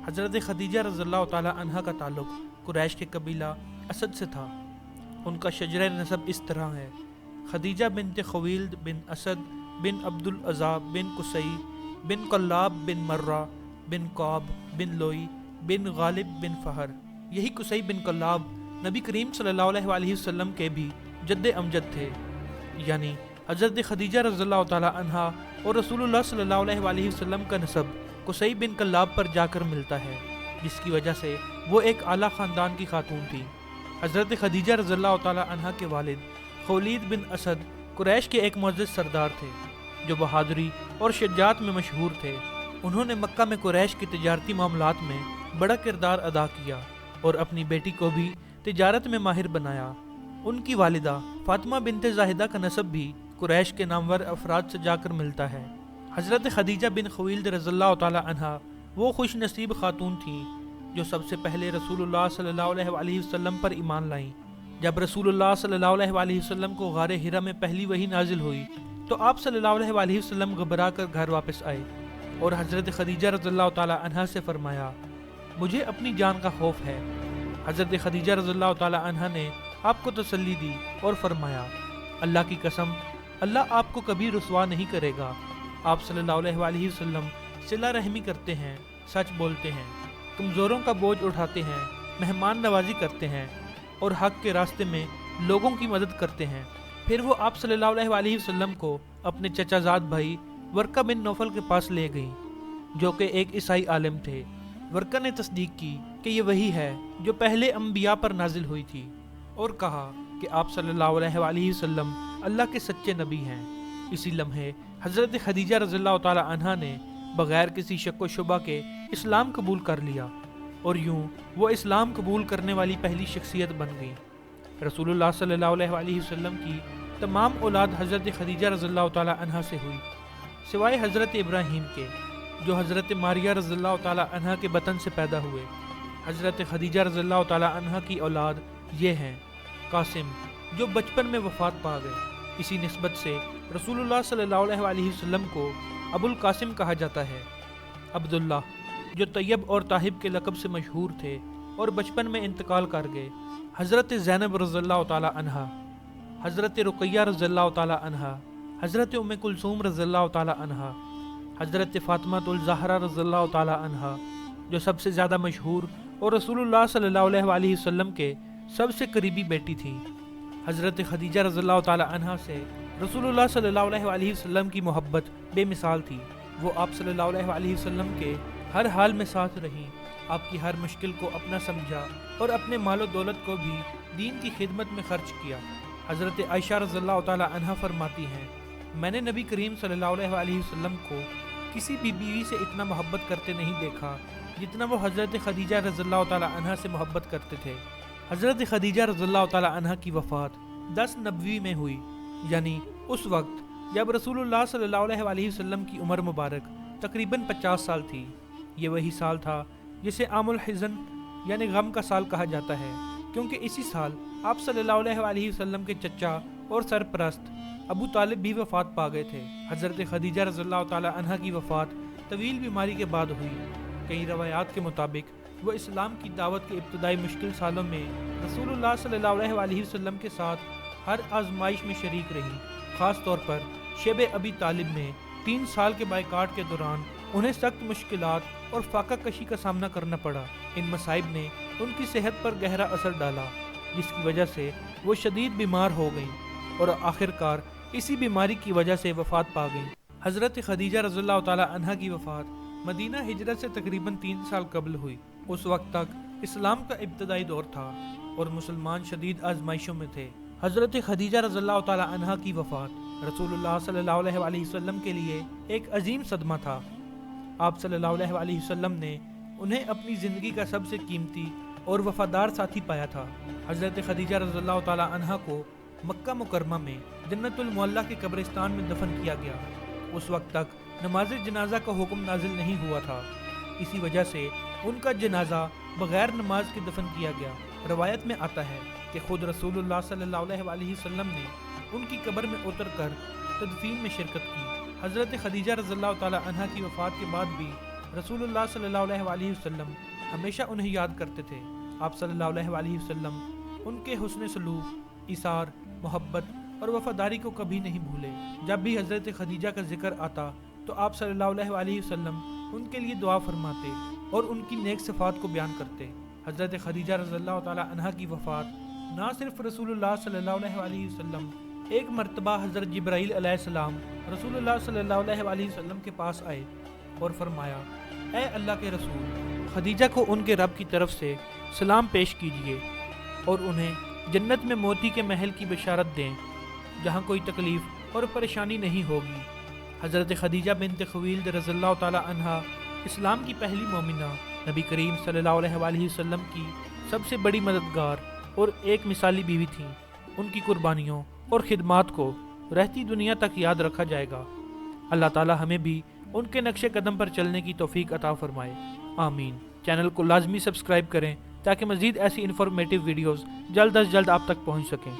حضرت خدیجہ رضی اللہ تعالی عنہ کا تعلق قریش کے قبیلہ اسد سے تھا۔ ان کا شجرہ نسب اس طرح ہے: خدیجہ بنت خویلد بن اسد بن عبد العزا بن قصی بن قلاب بن مرہ بن قعب بن لوئی بن غالب بن فہر۔ یہی قصی بن قلاب نبی کریم صلی اللہ علیہ وآلہ وسلم کے بھی جد امجد تھے، یعنی حضرت خدیجہ رضی اللہ تعالی عنہ اور رسول اللہ صلی اللہ علیہ وآلہ وسلم کا نسب قصی بن قلاب پر جا کر ملتا ہے، جس کی وجہ سے وہ ایک اعلیٰ خاندان کی خاتون تھی۔ حضرت خدیجہ رضی اللہ تعالی عنہ کے والد خولید بن اسد قریش کے ایک معزز سردار تھے جو بہادری اور شجاعت میں مشہور تھے۔ انہوں نے مکہ میں قریش کے تجارتی معاملات میں بڑا کردار ادا کیا اور اپنی بیٹی کو بھی تجارت میں ماہر بنایا۔ ان کی والدہ فاطمہ بنت زاہدہ کا نسب بھی قریش کے نامور افراد سے جا کر ملتا ہے۔ حضرت خدیجہ بن خویلد رضی اللہ تعالی عنہ وہ خوش نصیب خاتون تھیں جو سب سے پہلے رسول اللہ صلی اللہ علیہ وآلہ وسلم پر ایمان لائیں۔ جب رسول اللہ صلی اللہ علیہ وآلہ وسلم کو غار حرا میں پہلی وحی نازل ہوئی تو آپ صلی اللہ علیہ وآلہ وسلم گھبرا کر گھر واپس آئے اور حضرت خدیجہ رضی اللہ تعالی عنہ سے فرمایا، مجھے اپنی جان کا خوف ہے۔ حضرت خدیجہ رضی اللہ تعالی عنہ نے آپ کو تسلی دی اور فرمایا، اللہ کی قسم، اللہ آپ کو کبھی رسوا نہیں کرے گا۔ آپ صلی اللہ علیہ وآلہ وسلم صلہ رحمی کرتے ہیں، سچ بولتے ہیں، کمزوروں کا بوجھ اٹھاتے ہیں، مہمان نوازی کرتے ہیں اور حق کے راستے میں لوگوں کی مدد کرتے ہیں۔ پھر وہ آپ صلی اللہ علیہ وآلہ وسلم کو اپنے چچا زاد بھائی ورقہ بن نوفل کے پاس لے گئیں جو کہ ایک عیسائی عالم تھے۔ ورقہ نے تصدیق کی کہ یہ وہی ہے جو پہلے انبیاء پر نازل ہوئی تھی اور کہا کہ آپ صلی اللہ علیہ وآلہ وسلم اللہ کے سچے نبی ہیں۔ اسی لمحے حضرت خدیجہ رضی اللہ تعالی عنہ نے بغیر کسی شک و شبہ کے اسلام قبول کر لیا اور یوں وہ اسلام قبول کرنے والی پہلی شخصیت بن گئی۔ رسول اللہ صلی اللہ علیہ وآلہ وسلم کی تمام اولاد حضرت خدیجہ رضی اللہ تعالی عنہ سے ہوئی، سوائے حضرت ابراہیم کے جو حضرت ماریہ رضی اللہ تعالی عنہ کے بطن سے پیدا ہوئے۔ حضرت خدیجہ رضی اللہ تعالی عنہ کی اولاد یہ ہیں: قاسم جو بچپن میں وفات پا گئے، اسی نسبت سے رسول اللہ صلی اللہ علیہ وآلہ وسلم کو ابو القاسم کہا جاتا ہے۔ عبداللہ جو طیب اور طاہب کے لقب سے مشہور تھے اور بچپن میں انتقال کر گئے۔ حضرت زینب رضی اللہ تعالی عنہ، حضرت رقیہ رضی اللہ تعالی عنہ، حضرت ام کلثوم رضی اللہ تعالی عنہ، حضرت فاطمہ الزہرا رضی اللہ تعالی عنہ جو سب سے زیادہ مشہور اور رسول اللہ صلی اللہ علیہ وآلہ وسلم کے سب سے قریبی بیٹی تھی۔ حضرت خدیجہ رضی اللہ تعالی عنہ سے رسول اللہ صلی اللہ علیہ وآلہ وسلم کی محبت بے مثال تھی۔ وہ آپ صلی اللہ علیہ وآلہ وسلم کے ہر حال میں ساتھ رہیں، آپ کی ہر مشکل کو اپنا سمجھا اور اپنے مال و دولت کو بھی دین کی خدمت میں خرچ کیا۔ حضرت عائشہ رضی اللہ تعالی عنہ فرماتی ہیں، میں نے نبی کریم صلی اللہ علیہ وآلہ وسلم کو کسی بھی بیوی سے اتنا محبت کرتے نہیں دیکھا جتنا وہ حضرت خدیجہ رضی اللہ تعالی عنہ سے محبت کرتے تھے۔ حضرت خدیجہ رضی اللہ تعالی عنہ کی وفات 10 نبوی میں ہوئی، یعنی اس وقت جب رسول اللہ صلی اللہ علیہ وآلہ وسلم کی عمر مبارک تقریباً 50 سال تھی۔ یہ وہی سال تھا جسے عام الحزن یعنی غم کا سال کہا جاتا ہے، کیونکہ اسی سال آپ صلی اللہ علیہ وآلہ وسلم کے چچا اور سرپرست ابو طالب بھی وفات پا گئے تھے۔ حضرت خدیجہ رضی اللہ تعالی عنہ کی وفات طویل بیماری کے بعد ہوئی۔ کئی روایات کے مطابق وہ اسلام کی دعوت کے ابتدائی مشکل سالوں میں رسول اللہ صلی اللہ علیہ وآلہ وسلم کے ساتھ ہر آزمائش میں شریک رہی، خاص طور پر شیب ابی طالب میں 3 سال کے بائیکاٹ کے دوران انہیں سخت مشکلات اور فاقہ کشی کا سامنا کرنا پڑا۔ ان مصائب نے ان کی صحت پر گہرا اثر ڈالا، جس کی وجہ سے وہ شدید بیمار ہو گئیں اور آخرکار اسی بیماری کی وجہ سے وفات پا گئیں۔ حضرت خدیجہ رضی اللہ تعالی عنہ کی وفات مدینہ ہجرت سے تقریباً 3 سال قبل ہوئی۔ اس وقت تک اسلام کا ابتدائی دور تھا اور مسلمان شدید آزمائشوں میں تھے۔ حضرت خدیجہ رضی اللہ تعالی عنہ کی وفات رسول اللہ صلی اللہ علیہ وآلہ وسلم کے لیے ایک عظیم صدمہ تھا۔ آپ صلی اللہ علیہ وآلہ وسلم نے انہیں اپنی زندگی کا سب سے قیمتی اور وفادار ساتھی پایا تھا۔ حضرت خدیجہ رضی اللہ تعالی عنہ کو مکہ مکرمہ میں جنت المعلیٰ کے قبرستان میں دفن کیا گیا۔ اس وقت تک نماز جنازہ کا حکم نازل نہیں ہوا تھا، اسی وجہ سے ان کا جنازہ بغیر نماز کے دفن کیا گیا۔ روایت میں آتا ہے کہ خود رسول اللہ صلی اللہ علیہ وآلہ وسلم نے ان کی قبر میں اتر کر تدفین میں شرکت کی۔ حضرت خدیجہ رضی اللہ تعالی عنہ کی وفات کے بعد بھی رسول اللہ صلی اللہ علیہ وسلم ہمیشہ انہیں یاد کرتے تھے۔ آپ صلی اللہ علیہ وسلم ان کے حسن سلوک، ایثار، محبت اور وفاداری کو کبھی نہیں بھولے۔ جب بھی حضرت خدیجہ کا ذکر آتا تو آپ صلی اللہ علیہ وسلم ان کے لیے دعا فرماتے اور ان کی نیک صفات کو بیان کرتے۔ حضرت خدیجہ رضی اللہ تعالی عنہا کی وفات نہ صرف رسول اللہ صلی اللہ علیہ وسلم، ایک مرتبہ حضرت جبرائیل علیہ السلام رسول اللہ صلی اللہ علیہ وسلم کے پاس آئے اور فرمایا، اے اللہ کے رسول، خدیجہ کو ان کے رب کی طرف سے سلام پیش کیجیے اور انہیں جنت میں موتی کے محل کی بشارت دیں جہاں کوئی تکلیف اور پریشانی نہیں ہوگی۔ حضرت خدیجہ بنت خویلد رضی اللہ تعالی عنہا اسلام کی پہلی مومنہ، نبی کریم صلی اللہ علیہ وسلم کی سب سے بڑی مددگار اور ایک مثالی بیوی تھیں۔ ان کی قربانیوں اور خدمات کو رہتی دنیا تک یاد رکھا جائے گا۔ اللہ تعالی ہمیں بھی ان کے نقش قدم پر چلنے کی توفیق عطا فرمائے، آمین۔ چینل کو لازمی سبسکرائب کریں تاکہ مزید ایسی انفارمیٹیو ویڈیوز جلد از جلد آپ تک پہنچ سکیں۔